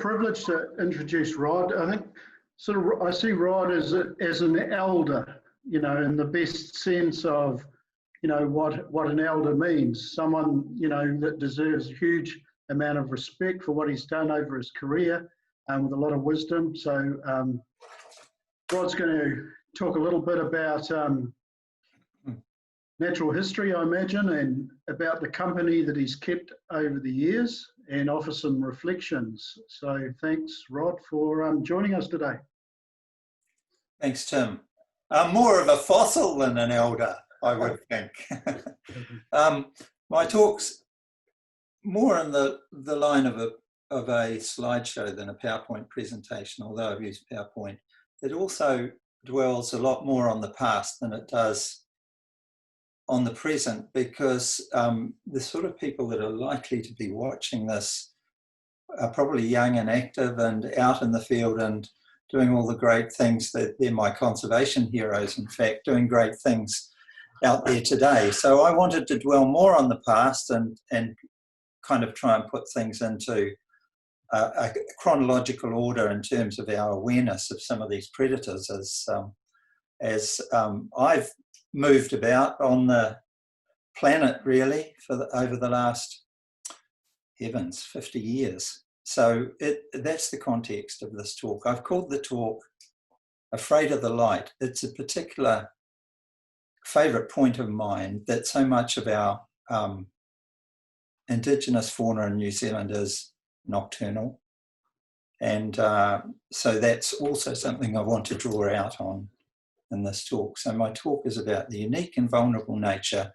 privilege to introduce Rod. I think I see Rod as an elder, you know, in the best sense of, you know, what an elder means. Someone, you know, that deserves a huge amount of respect for what he's done over his career, with a lot of wisdom. So Rod's going to talk a little bit about natural history, I imagine, and about the company that he's kept over the years, and offer some reflections. So thanks, Rod, for joining us today. Thanks, Tim. I'm more of a fossil than an elder, I would think. My talk's more in the line of a slideshow than a PowerPoint presentation, although I've used PowerPoint. It also dwells a lot more on the past than it does on the present, because the sort of people that are likely to be watching this are probably young and active and out in the field and doing all the great things. That they're my conservation heroes, in fact, doing great things out there today. So I wanted to dwell more on the past and kind of try and put things into a chronological order in terms of our awareness of some of these predators as I've moved about on the planet, really, over the last, heavens, 50 years. So that's the context of this talk. I've called the talk Afraid of the Light. It's a particular favourite point of mine that so much of our indigenous fauna in New Zealand is nocturnal. And so that's also something I want to draw out on in this talk. So my talk is about the unique and vulnerable nature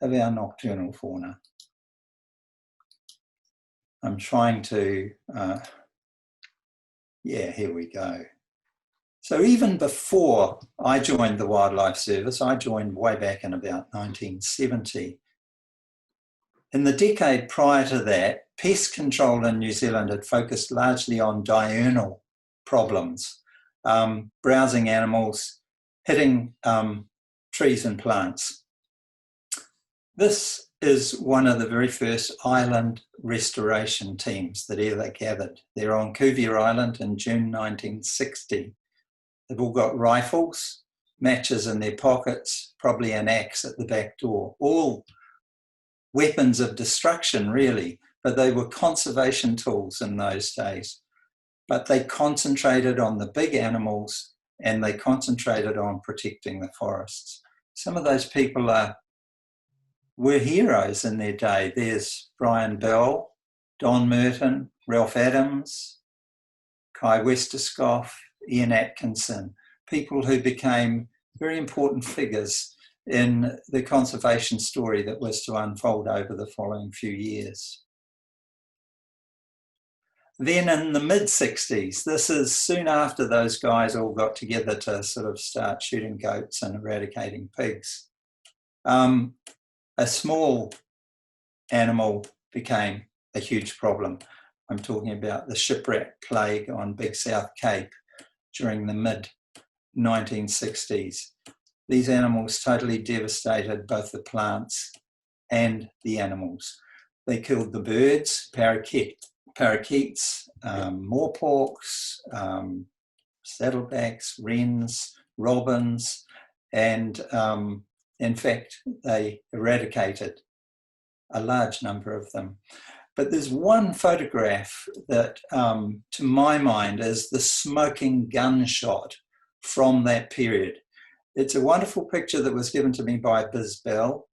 of our nocturnal fauna. I'm trying to, here we go. So even before I joined the Wildlife Service, I joined way back in about 1970. In the decade prior to that, pest control in New Zealand had focused largely on diurnal problems, browsing animals, hitting trees and plants. This is one of the very first island restoration teams that ever gathered. They're on Cuvier Island in June 1960. They've all got rifles, matches in their pockets, probably an axe at the back door, all weapons of destruction, really, but they were conservation tools in those days. But they concentrated on the big animals and they concentrated on protecting the forests. Some of those people were heroes in their day. There's Brian Bell, Don Merton, Ralph Adams, Kai Westerskoff, Ian Atkinson, people who became very important figures in the conservation story that was to unfold over the following few years. Then in the mid-60s, this is soon after those guys all got together to sort of start shooting goats and eradicating pigs. A small animal became a huge problem. I'm talking about the shipwreck plague on Big South Cape during the mid-1960s. These animals totally devastated both the plants and the animals. They killed the birds, parakeets, moorporks, saddlebacks, wrens, robins, and in fact, they eradicated a large number of them. But there's one photograph that, to my mind, is the smoking gunshot from that period. It's a wonderful picture that was given to me by Biz Bell.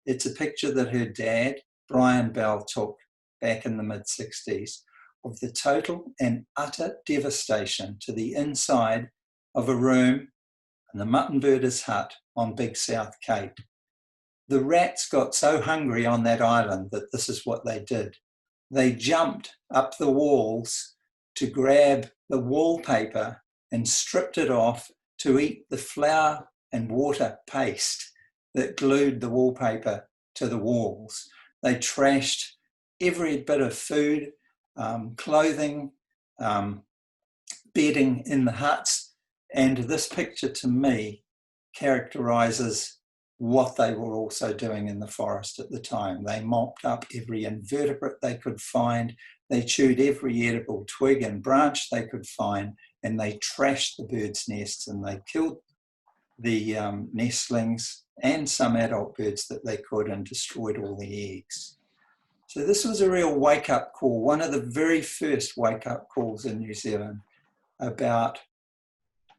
It's a picture that her dad, Brian Bell, took back in the mid-60s of the total and utter devastation to the inside of a room in the muttonbirder's hut on Big South Cape. The rats got so hungry on that island that this is what they did. They jumped up the walls to grab the wallpaper and stripped it off to eat the flour and water paste that glued the wallpaper to the walls. They trashed every bit of food, clothing, bedding in the huts. And this picture, to me, characterises what they were also doing in the forest at the time. They mopped up every invertebrate they could find. They chewed every edible twig and branch they could find, and they trashed the birds' nests, and they killed the nestlings and some adult birds that they could, and destroyed all the eggs. So this was a real wake-up call, one of the very first wake-up calls in New Zealand about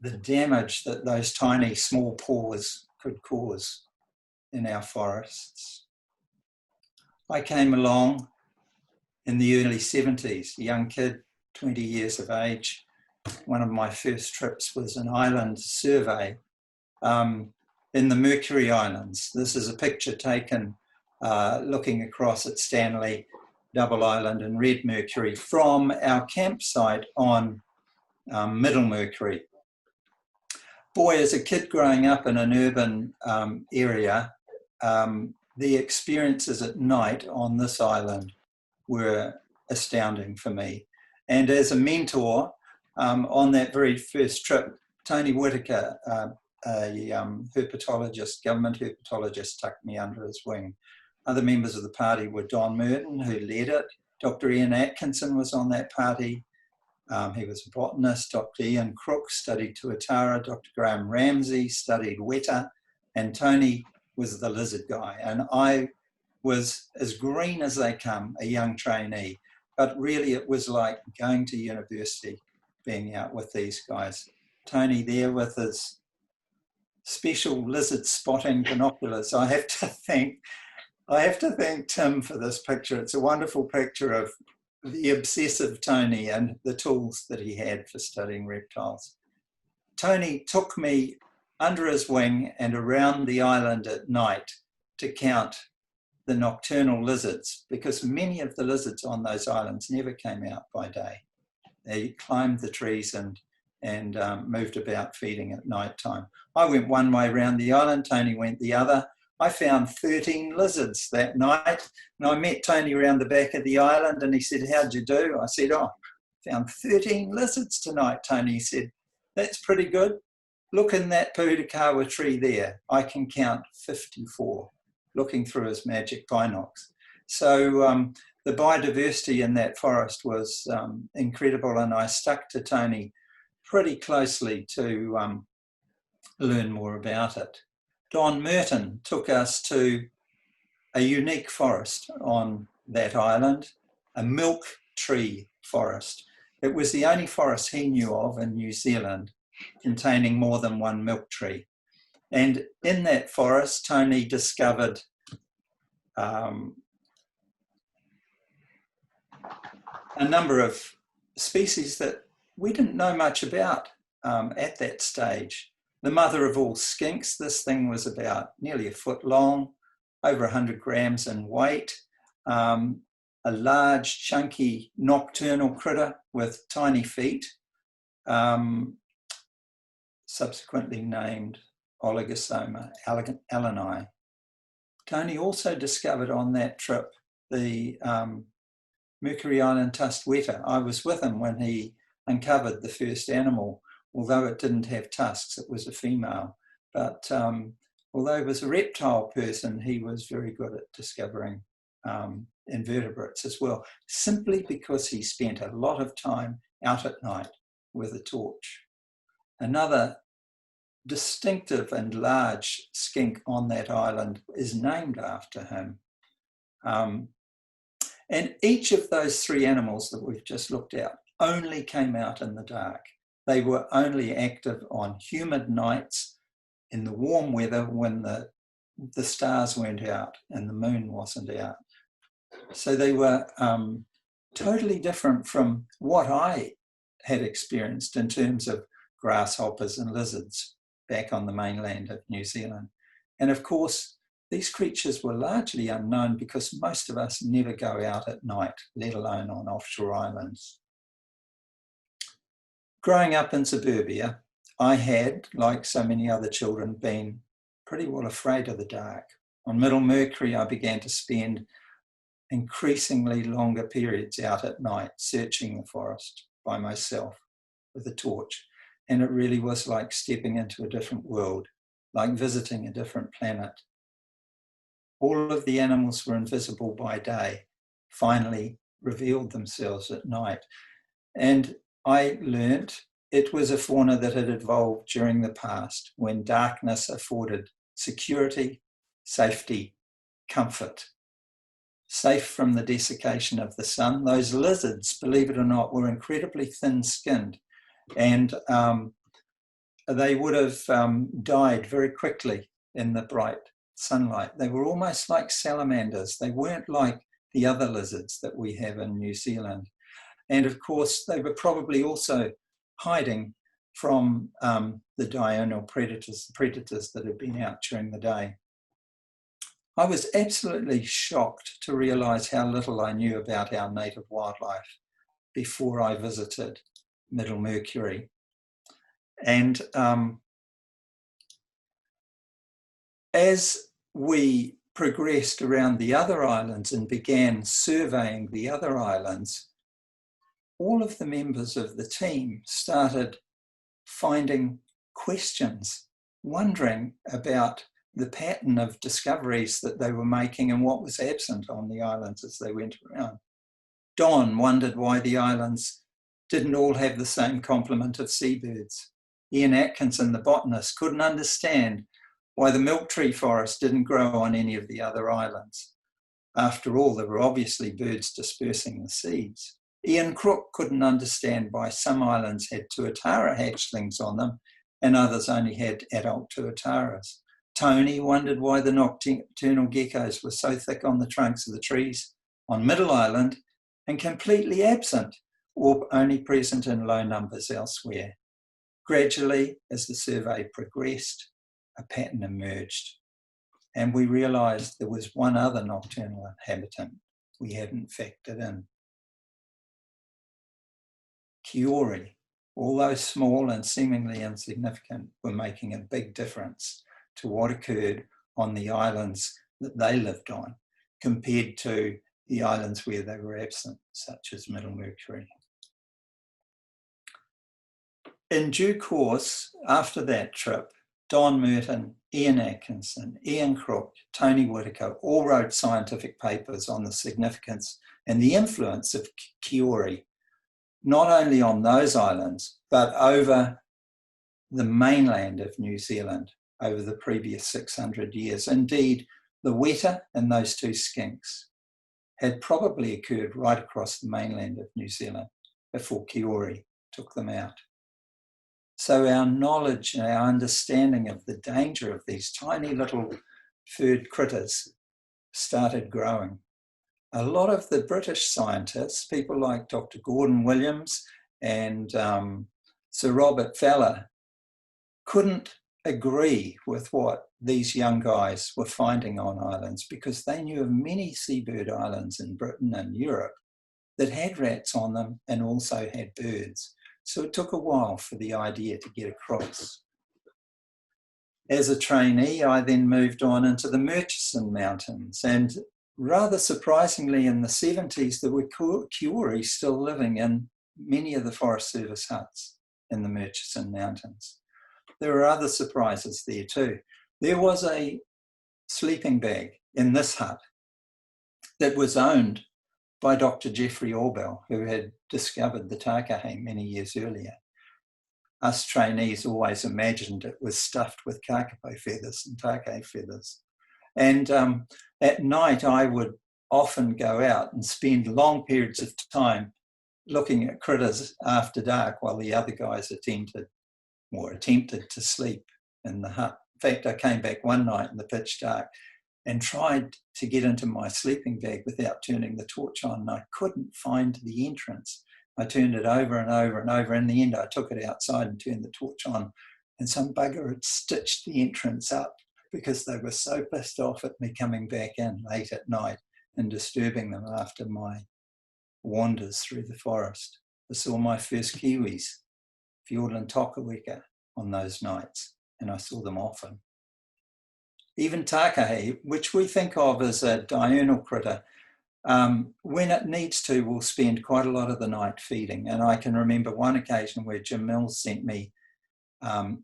the damage that those tiny small paws could cause in our forests. I came along in the early 70s, a young kid, 20 years of age. One of my first trips was an island survey in the Mercury Islands. This is a picture taken looking across at Stanley, Double Island and Red Mercury from our campsite on Middle Mercury. Boy, as a kid growing up in an urban area, the experiences at night on this island were astounding for me. And as a mentor, on that very first trip, Tony Whitaker, a herpetologist, government herpetologist, tucked me under his wing. Other members of the party were Don Merton, who led it. Dr. Ian Atkinson was on that party. He was a botanist. Dr. Ian Crook studied tuatara. Dr. Graham Ramsey studied weta. And Tony was the lizard guy. And I was as green as they come, a young trainee. But really it was like going to university, being out with these guys. Tony there with his special lizard spotting binoculars. I have to thank Tim for this picture. It's a wonderful picture of the obsessive Tony and the tools that he had for studying reptiles. Tony took me under his wing and around the island at night to count the nocturnal lizards, because many of the lizards on those islands never came out by day. They climbed the trees and moved about feeding at night time. I went one way around the island, Tony went the other. I found 13 lizards that night, and I met Tony around the back of the island, and he said, "How'd you do?" I said, "Oh, found 13 lizards tonight." Tony said, "That's pretty good. Look in that Pūtakawa tree there. I can count 54," looking through his magic binocs. So the biodiversity in that forest was incredible, and I stuck to Tony pretty closely to learn more about it. Don Merton took us to a unique forest on that island, a milk tree forest. It was the only forest he knew of in New Zealand containing more than one milk tree. And in that forest, Tony discovered a number of species that we didn't know much about at that stage. The mother of all skinks, this thing was about nearly a foot long, over 100 grams in weight, a large, chunky, nocturnal critter with tiny feet, subsequently named Oligosoma alleni. Tony also discovered on that trip the Mercury Island tusked weta. I was with him when he uncovered the first animal. Although it didn't have tusks, it was a female. But although he was a reptile person, he was very good at discovering invertebrates as well, simply because he spent a lot of time out at night with a torch. Another distinctive and large skink on that island is named after him. And each of those three animals that we've just looked at only came out in the dark. They were only active on humid nights in the warm weather when the stars weren't out and the moon wasn't out. So they were totally different from what I had experienced in terms of grasshoppers and lizards back on the mainland of New Zealand. And of course, these creatures were largely unknown because most of us never go out at night, let alone on offshore islands. Growing up in suburbia, I had, like so many other children, been pretty well afraid of the dark. On Middle Mercury, I began to spend increasingly longer periods out at night, searching the forest by myself with a torch. And it really was like stepping into a different world, like visiting a different planet. All of the animals were invisible by day. Finally, revealed themselves at night. And I learnt it was a fauna that had evolved during the past when darkness afforded security, safety, comfort. Safe from the desiccation of the sun. Those lizards, believe it or not, were incredibly thin-skinned, and they would have died very quickly in the bright sunlight. They were almost like salamanders. They weren't like the other lizards that we have in New Zealand. And of course, they were probably also hiding from the diurnal predators that had been out during the day. I was absolutely shocked to realise how little I knew about our native wildlife before I visited Middle Mercury. And as we progressed around the other islands and began surveying the other islands, all of the members of the team started finding questions, wondering about the pattern of discoveries that they were making and what was absent on the islands as they went around. Don wondered why the islands didn't all have the same complement of seabirds. Ian Atkinson, the botanist, couldn't understand why the milk tree forest didn't grow on any of the other islands. After all, there were obviously birds dispersing the seeds. Ian Crook couldn't understand why some islands had tuatara hatchlings on them and others only had adult tuataras. Tony wondered why the nocturnal geckos were so thick on the trunks of the trees on Middle Island and completely absent or only present in low numbers elsewhere. Gradually, as the survey progressed, a pattern emerged, and we realised there was one other nocturnal inhabitant we hadn't factored in. Kiori, although small and seemingly insignificant, were making a big difference to what occurred on the islands that they lived on compared to the islands where they were absent, such as Middle Mercury. In due course, after that trip, Don Merton, Ian Atkinson, Ian Crook, Tony Whitaker all wrote scientific papers on the significance and the influence of Kiori, not only on those islands, but over the mainland of New Zealand over the previous 600 years. Indeed, the weta and those two skinks had probably occurred right across the mainland of New Zealand before Kiori took them out. So our knowledge and our understanding of the danger of these tiny little furred critters started growing. A lot of the British scientists, people like Dr. Gordon Williams and Sir Robert Fowler, couldn't agree with what these young guys were finding on islands because they knew of many seabird islands in Britain and Europe that had rats on them and also had birds. So it took a while for the idea to get across. As a trainee, I then moved on into the Murchison Mountains, and rather surprisingly in the 70s there were Kiori still living in many of the Forest Service huts in the Murchison Mountains. There were other surprises there too. There was a sleeping bag in this hut that was owned by Dr. Geoffrey Orbell, who had discovered the takahe many years earlier. Us trainees always imagined it was stuffed with kakapo feathers and takahe feathers. And at night I would often go out and spend long periods of time looking at critters after dark while the other guys attempted to sleep in the hut. In fact, I came back one night in the pitch dark and tried to get into my sleeping bag without turning the torch on, and I couldn't find the entrance. I turned it over and over and over. In the end, I took it outside and turned the torch on, and some bugger had stitched the entrance up because they were so pissed off at me coming back in late at night and disturbing them after my wanders through the forest. I saw my first kiwis, Fiordland Tokaweka, on those nights, and I saw them often. Even takahe, which we think of as a diurnal critter, when it needs to, will spend quite a lot of the night feeding. And I can remember one occasion where Jim Mills sent me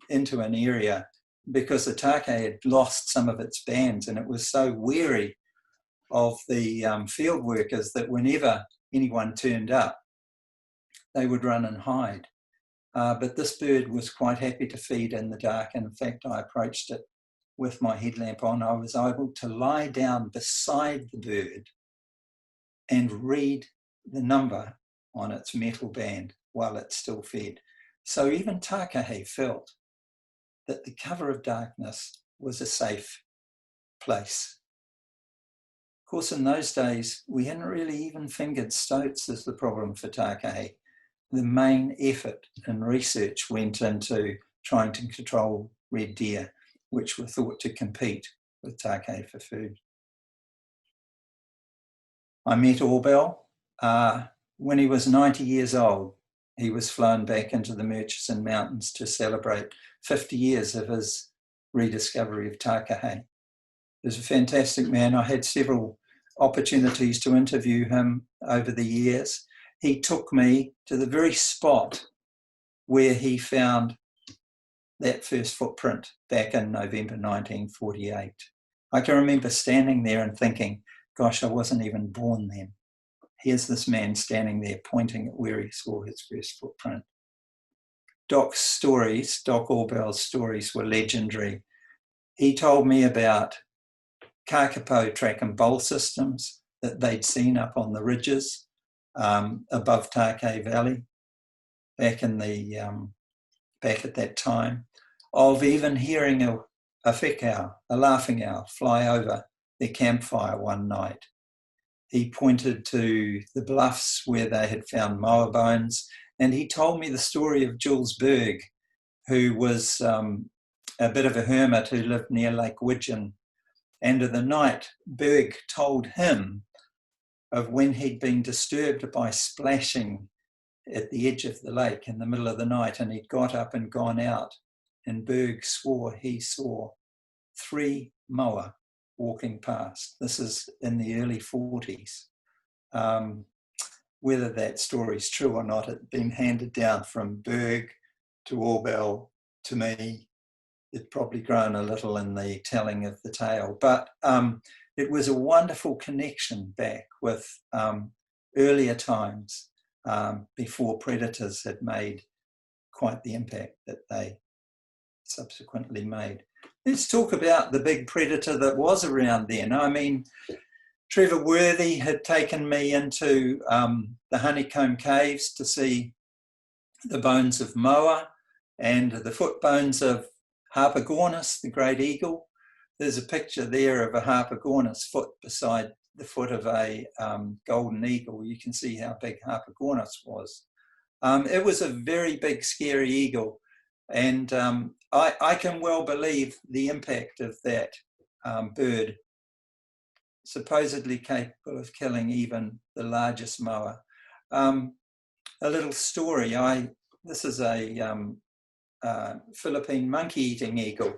into an area because the takahe had lost some of its bands, and it was so wary of the field workers that whenever anyone turned up, they would run and hide. But this bird was quite happy to feed in the dark. And in fact, I approached it with my headlamp on. I was able to lie down beside the bird and read the number on its metal band while it still fed. So even Takahe felt that the cover of darkness was a safe place. Of course, in those days, we hadn't really even fingered stoats as the problem for Takahe. The main effort and research went into trying to control red deer, which were thought to compete with Takahe for food. I met Orbell when he was 90 years old. He was flown back into the Murchison Mountains to celebrate 50 years of his rediscovery of Takahe. He was a fantastic man. I had several opportunities to interview him over the years. He took me to the very spot where he found that first footprint back in November 1948. I can remember standing there and thinking, gosh, I wasn't even born then. Here's this man standing there pointing at where he saw his first footprint. Doc Orbell's stories were legendary. He told me about kakapo track and bowl systems that they'd seen up on the ridges above Takahe Valley back at that time, of even hearing a whekau, a laughing owl, fly over their campfire one night. He pointed to the bluffs where they had found moa bones, and he told me the story of Jules Berg, who was a bit of a hermit who lived near Lake Widgeon. And in the night, Berg told him of when he'd been disturbed by splashing at the edge of the lake in the middle of the night, and he'd got up and gone out. And Berg swore he saw 3 moa walking past. This is in the early 40s. Whether that story's true or not, it's been handed down from Berg to Orbell to me. It's probably grown a little in the telling of the tale, but it was a wonderful connection back with earlier times before predators had made quite the impact that they subsequently made. Let's talk about the big predator that was around then. I mean, Trevor Worthy had taken me into the Honeycomb Caves to see the bones of moa and the foot bones of Harpagornis, the great eagle. There's a picture there of a Harpagornis foot beside the foot of a golden eagle. You can see how big Harpagornis was. It was a very big, scary eagle. And I can well believe the impact of that bird, supposedly capable of killing even the largest moa. A little story. This is a Philippine monkey-eating eagle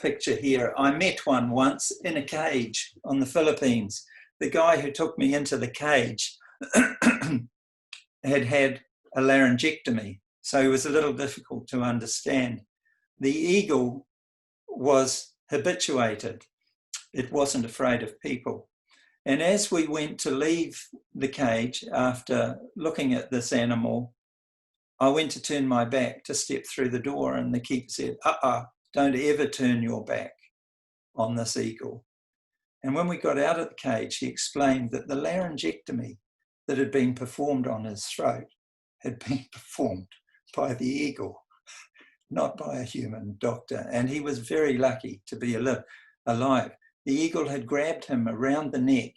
picture here. I met one once in a cage on the Philippines. The guy who took me into the cage had a laryngectomy, so it was a little difficult to understand. The eagle was habituated. It wasn't afraid of people. And as we went to leave the cage after looking at this animal, I went to turn my back to step through the door, and the keeper said, don't ever turn your back on this eagle. And when we got out of the cage, he explained that the laryngectomy that had been performed on his throat had been performed by the eagle, not by a human doctor. And he was very lucky to be alive. The eagle had grabbed him around the neck,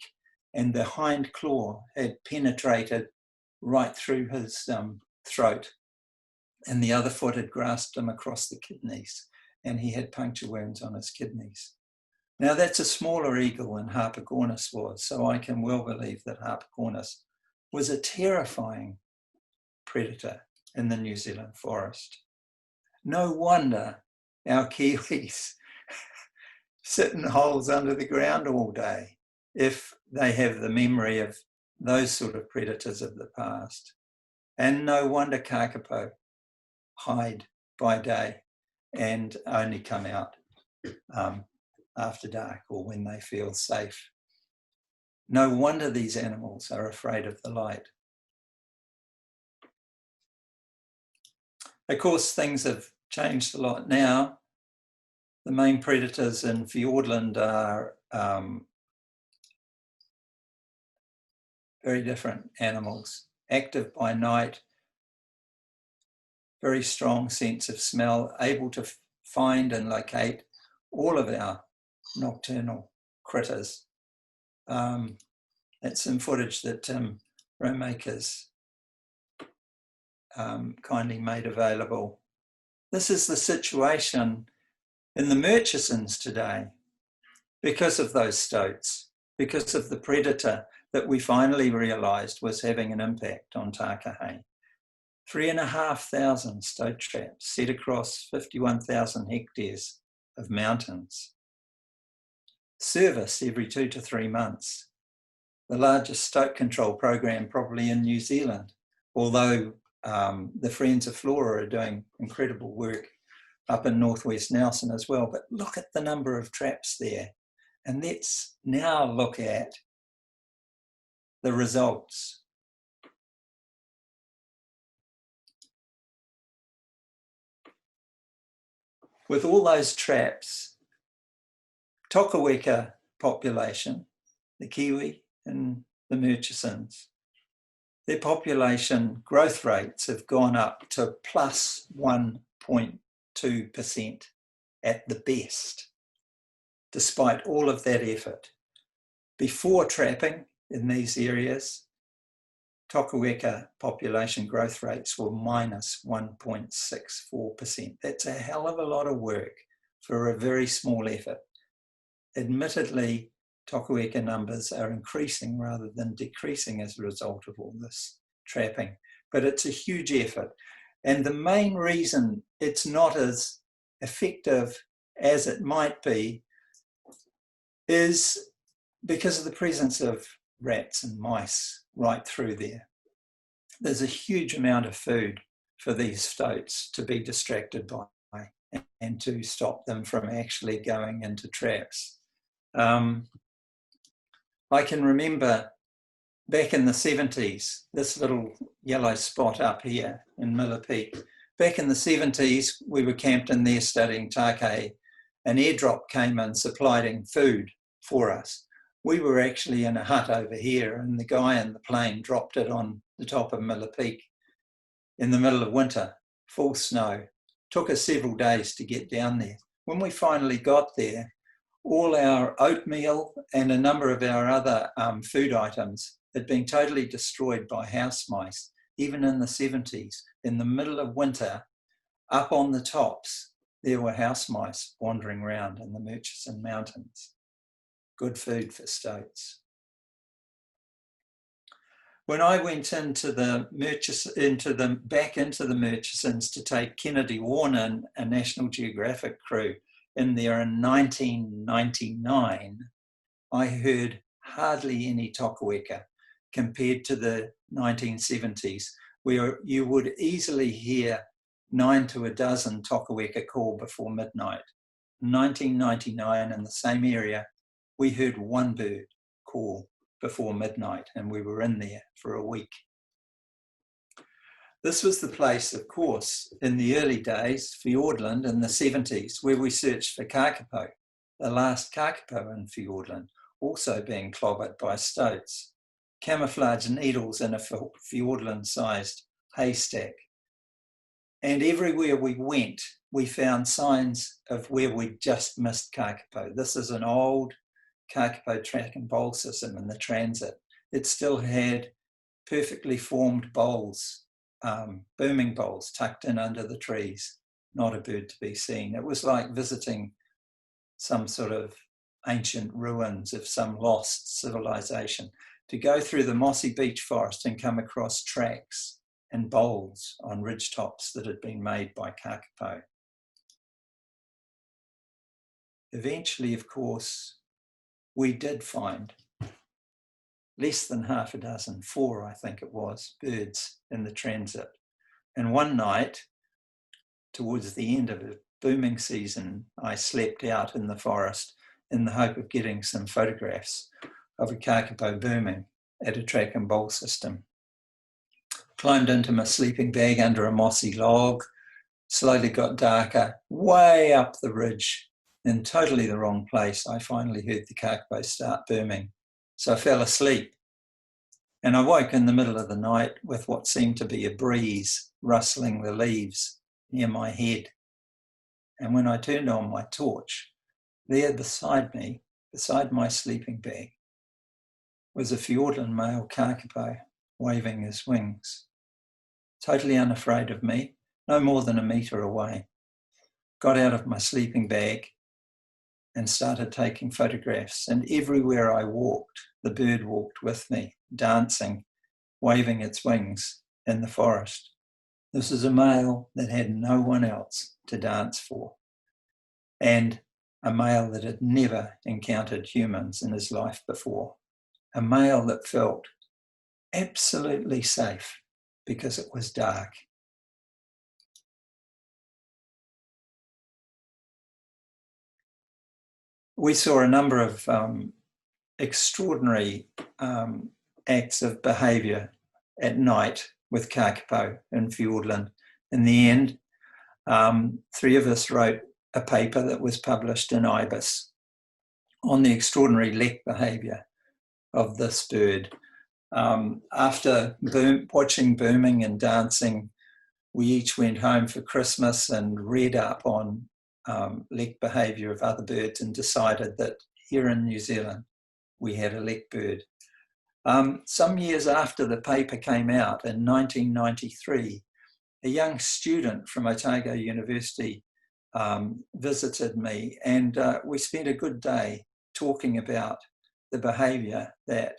and the hind claw had penetrated right through his throat, and the other foot had grasped him across the kidneys, and he had puncture wounds on his kidneys. Now, that's a smaller eagle than Harpagornis was, so I can well believe that Harpagornis was a terrifying predator in the New Zealand forest. No wonder our Kiwis sit in holes under the ground all day if they have the memory of those sort of predators of the past. And no wonder kakapo hide by day and only come out after dark or when they feel safe. No wonder these animals are afraid of the light. Of course, things have changed a lot now. The main predators in Fiordland are very different animals, active by night, very strong sense of smell, able to find and locate all of our nocturnal critters. That's some footage that filmmakers kindly made available. This is the situation in the Murchisons today because of those stoats, because of the predator that we finally realised was having an impact on Takahe. 3,500 stoat traps set across 51,000 hectares of mountains. Service every 2 to 3 months. The largest stoat control program probably in New Zealand, although the Friends of Flora are doing incredible work up in northwest Nelson as well. But look at the number of traps there. And let's now look at the results. With all those traps, Tokaweka population, the Kiwi and the Murchisons, their population growth rates have gone up to plus 1.2% at the best, despite all of that effort. Before trapping in these areas, Tokaweka population growth rates were minus 1.64%. That's a hell of a lot of work for a very small effort. Admittedly, Tokaweka numbers are increasing rather than decreasing as a result of all this trapping, but it's a huge effort. And the main reason it's not as effective as it might be is because of the presence of rats and mice right through there. There's a huge amount of food for these stoats to be distracted by and to stop them from actually going into traps. I can remember back in the 70s, this little yellow spot up here in Miller Peak, back in the 70s, we were camped in there studying take. An airdrop came and supplied food for us. We were actually in a hut over here, and the guy in the plane dropped it on the top of Miller Peak in the middle of winter, full snow. Took us several days to get down there. When we finally got there, all our oatmeal and a number of our other food items had been totally destroyed by house mice, even in the 70s. In the middle of winter, up on the tops, there were house mice wandering around in the Murchison Mountains. Good food for stoats. When I went into the back into the Murchisons to take Kennedy Warner, a National Geographic crew, in there in 1999, I heard hardly any Tokaweka compared to the 1970s, where you would easily hear 9 to a dozen Tokaweka call before midnight. In 1999, in the same area, we heard one bird call before midnight, and we were in there for a week. This was the place, of course, in the early days, Fiordland in the 70s, where we searched for kakapo, the last kakapo in Fiordland, also being clobbered by stoats. Camouflage needles in a Fiordland-sized haystack. And everywhere we went, we found signs of where we just missed kakapo. This is an old kakapo track and bowl system in the transit. It still had perfectly formed bowls, booming bowls tucked in under the trees, not a bird to be seen. It was like visiting some sort of ancient ruins of some lost civilization, to go through the mossy beech forest and come across tracks and bowls on ridgetops that had been made by kakapo. Eventually, of course, we did find less than half a dozen, 4 I think it was, birds in the transit. And one night, towards the end of the booming season, I slept out in the forest in the hope of getting some photographs of a kakapo booming at a track and bowl system. Climbed into my sleeping bag under a mossy log, slowly got darker, way up the ridge, in totally the wrong place. I finally heard the kakapo start booming. So I fell asleep. And I woke in the middle of the night with what seemed to be a breeze rustling the leaves near my head. And when I turned on my torch, there beside me, beside my sleeping bag, was a Fiordland male kakapo waving his wings, totally unafraid of me, no more than a metre away. Got out of my sleeping bag and started taking photographs. And everywhere I walked, the bird walked with me, dancing, waving its wings in the forest. This is a male that had no one else to dance for, and a male that had never encountered humans in his life before. A male that felt absolutely safe because it was dark. We saw a number of extraordinary acts of behaviour at night with kakapo in Fiordland. In the end, 3 of us wrote a paper that was published in Ibis on the extraordinary lek behaviour of this bird. After watching booming and dancing, we each went home for Christmas and read up on lek behaviour of other birds and decided that here in New Zealand we had a lek bird. Some years after the paper came out in 1993, a young student from Otago University visited me, and we spent a good day talking about the behaviour that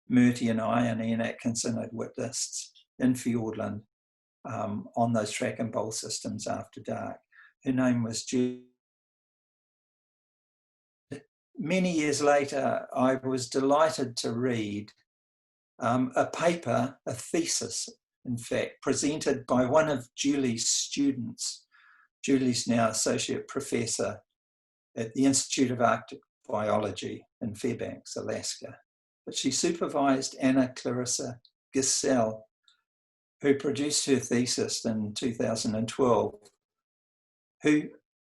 Merton and I and Ian Atkinson had witnessed in Fiordland on those track and bowl systems after dark. Her name was Julie. Many years later, I was delighted to read a paper, a thesis, in fact, presented by one of Julie's students. Julie's now Associate Professor at the Institute of Arctic Biology in Fairbanks, Alaska. But she supervised Anna Clarissa Giselle, who produced her thesis in 2012, who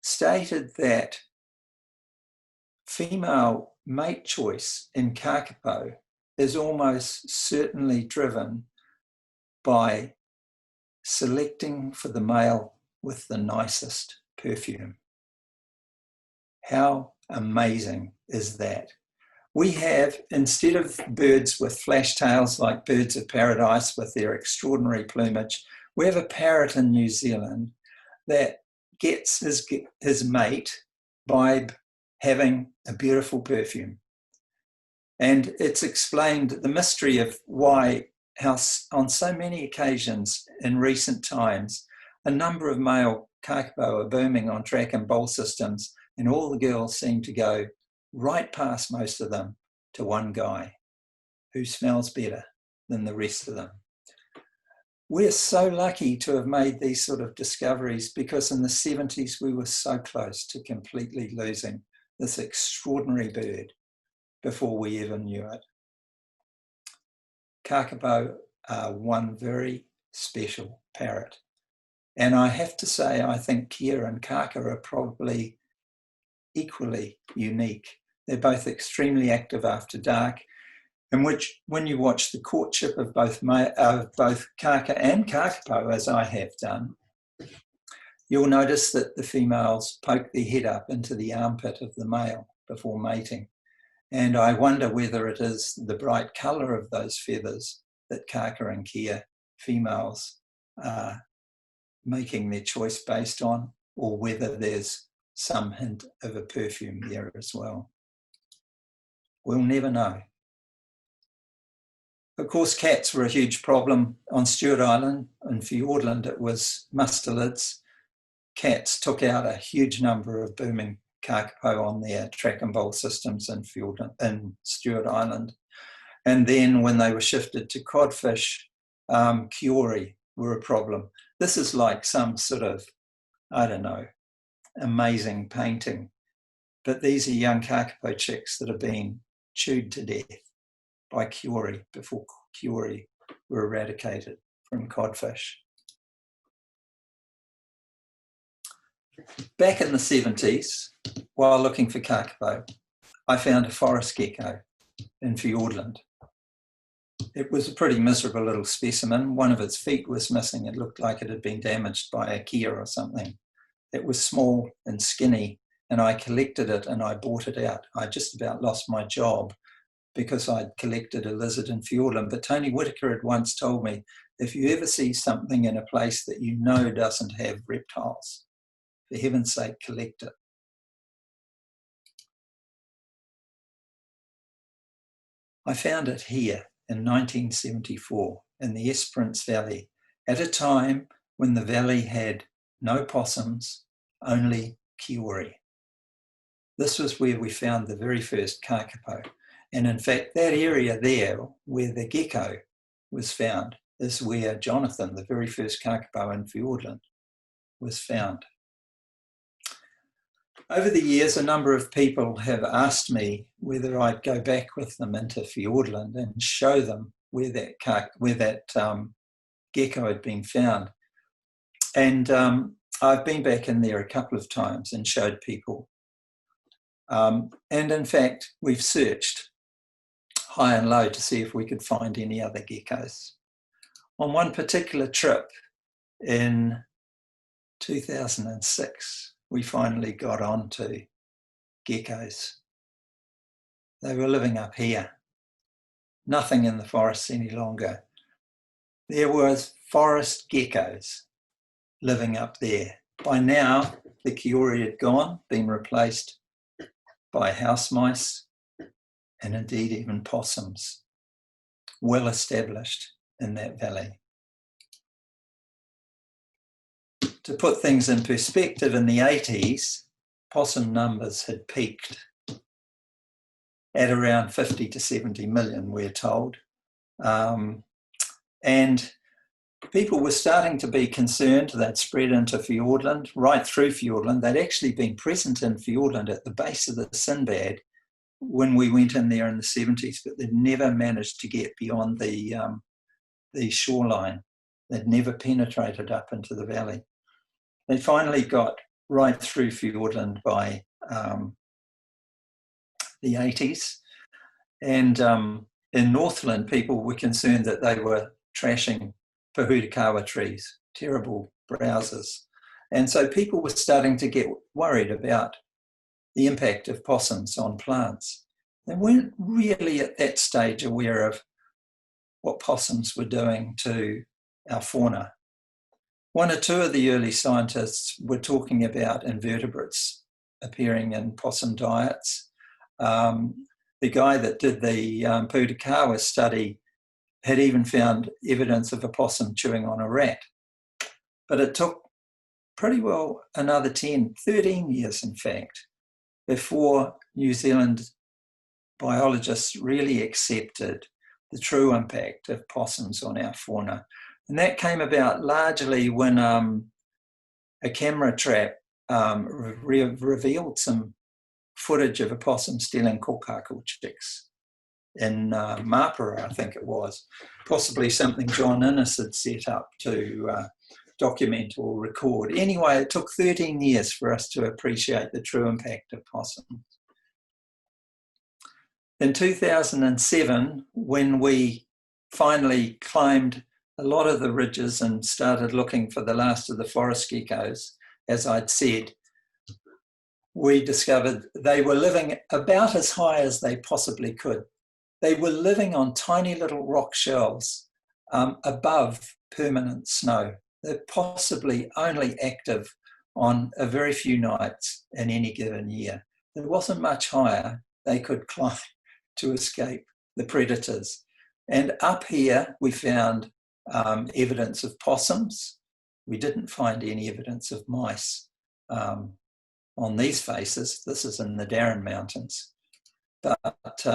stated that female mate choice in kakapo is almost certainly driven by selecting for the male with the nicest perfume. How amazing is that? We have, instead of birds with flash tails like birds of paradise with their extraordinary plumage, we have a parrot in New Zealand that gets his mate by having a beautiful perfume. And it's explained the mystery of how on so many occasions in recent times, a number of male kakapo are booming on track and bowl systems, and all the girls seem to go right past most of them to one guy who smells better than the rest of them. We're so lucky to have made these sort of discoveries, because in the 70s we were so close to completely losing this extraordinary bird before we ever knew it. Kakapo are one very special parrot. And I have to say, I think Kia and Kaka are probably equally unique. They're both extremely active after dark, in which, when you watch the courtship of both Kaka and Kakapo, as I have done, you'll notice that the females poke their head up into the armpit of the male before mating. And I wonder whether it is the bright colour of those feathers that Kaka and Kia females are making their choice based on, or whether there's some hint of a perfume there as well. We'll never know. Of course, cats were a huge problem on Stewart Island. In Fiordland, it was mustelids. Cats took out a huge number of booming kakapo on their track and bowl systems in Stewart Island. And then when they were shifted to codfish, kiori were a problem. This is like some sort of, I don't know, amazing painting. But these are young kakapo chicks that have been chewed to death by kiori before kiori were eradicated from codfish. back in the 70s, while looking for kakapo, I found a forest gecko in Fiordland. It was a pretty miserable little specimen. One of its feet was missing. It looked like it had been damaged by a Kia or something. It was small and skinny, and I collected it and I bought it out. I just about lost my job because I'd collected a lizard in Fiordland. But Tony Whitaker had once told me, if you ever see something in a place that you know doesn't have reptiles, for heaven's sake, collect it. I found it here in 1974 in the Esperance Valley, at a time when the valley had no possums, only kiori. This was where we found the very first kakapo. And in fact, that area there where the gecko was found is where Jonathan, the very first kakapo in Fiordland, was found. Over the years, a number of people have asked me whether I'd go back with them into Fiordland and show them where that gecko had been found. And I've been back in there a couple of times and showed people. And in fact, we've searched high and low to see if we could find any other geckos. On one particular trip in 2006, we finally got onto geckos. They were living up here. Nothing in the forests any longer. There was forest geckos living up there. By now, the kiori had gone, been replaced by house mice and indeed even possums, well established in that valley. To put things in perspective, in the 80s, possum numbers had peaked at around 50 to 70 million, we're told. And people were starting to be concerned. They'd spread into Fiordland, right through Fiordland. They'd actually been present in Fiordland at the base of the Sinbad when we went in there in the 70s, but they'd never managed to get beyond the shoreline. They'd never penetrated up into the valley. They finally got right through Fiordland by the 80s. And in Northland, people were concerned that they were trashing pahutakawa trees, terrible browsers. And so people were starting to get worried about the impact of possums on plants. They weren't really at that stage aware of what possums were doing to our fauna. One or two of the early scientists were talking about invertebrates appearing in possum diets. The guy that did the pahutakawa study had even found evidence of a possum chewing on a rat. But it took pretty well another 10, 13 years, in fact, before New Zealand biologists really accepted the true impact of possums on our fauna. And that came about largely when a camera trap revealed some footage of a possum stealing kokako chicks in Mapara, I think it was, possibly something John Innes had set up to document or record. Anyway, it took 13 years for us to appreciate the true impact of possums. In 2007, when we finally climbed a lot of the ridges and started looking for the last of the forest geckos, as I'd said, we discovered they were living about as high as they possibly could. They were living on tiny little rock shelves above permanent snow. They're possibly only active on a very few nights in any given year. There wasn't much higher they could climb to escape the predators. And up here we found evidence of possums. We didn't find any evidence of mice on these faces. This is in the Darren Mountains. But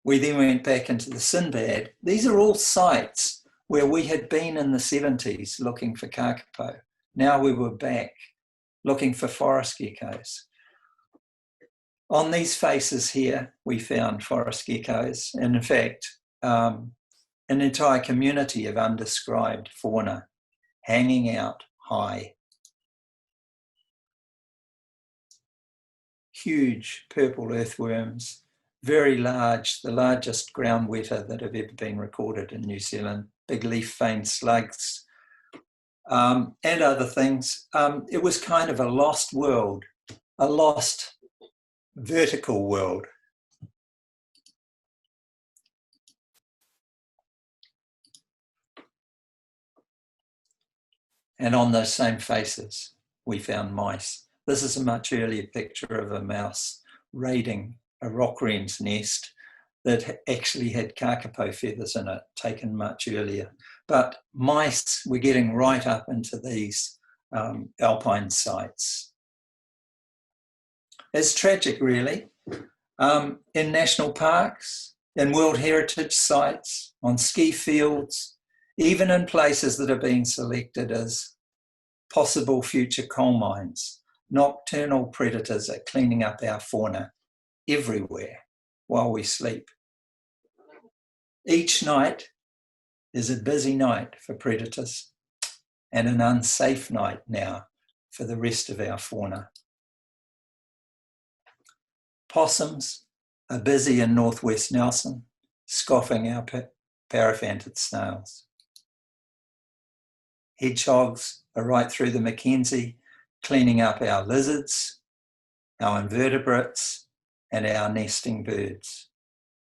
we then went back into the Sinbad. These are all sites where we had been in the 70s looking for kakapo. Now we were back looking for forest geckos. On these faces here, we found forest geckos, and in fact, an entire community of undescribed fauna hanging out high huge purple earthworms, very large, the largest ground weta that have ever been recorded in New Zealand, big leaf veined slugs, and other things. It was kind of a lost world, a lost vertical world. And on those same faces, we found mice. This is a much earlier picture of a mouse raiding a rock wren's nest that actually had kakapo feathers in it, taken much earlier. But mice were getting right up into these alpine sites. It's tragic, really. In national parks, in World Heritage sites, on ski fields, even in places that are being selected as possible future coal mines, nocturnal predators are cleaning up our fauna everywhere while we sleep. Each night is a busy night for predators and an unsafe night now for the rest of our fauna. Possums are busy in northwest Nelson, scoffing our paraphanted snails. Hedgehogs are right through the Mackenzie, cleaning up our lizards, our invertebrates, and our nesting birds.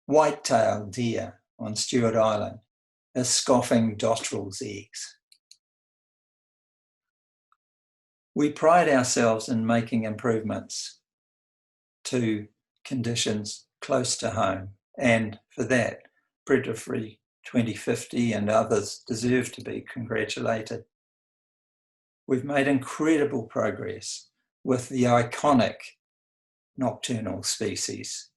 White-tailed deer on Stewart Island are scoffing dotterel's eggs. We pride ourselves in making improvements to conditions close to home, and for that, Predator-Free 2050 and others deserve to be congratulated. We've made incredible progress with the iconic nocturnal species,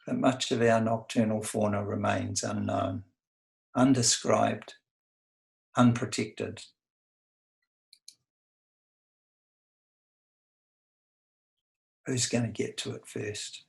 but much of our nocturnal fauna remains unknown, undescribed, unprotected. Who's going to get to it first?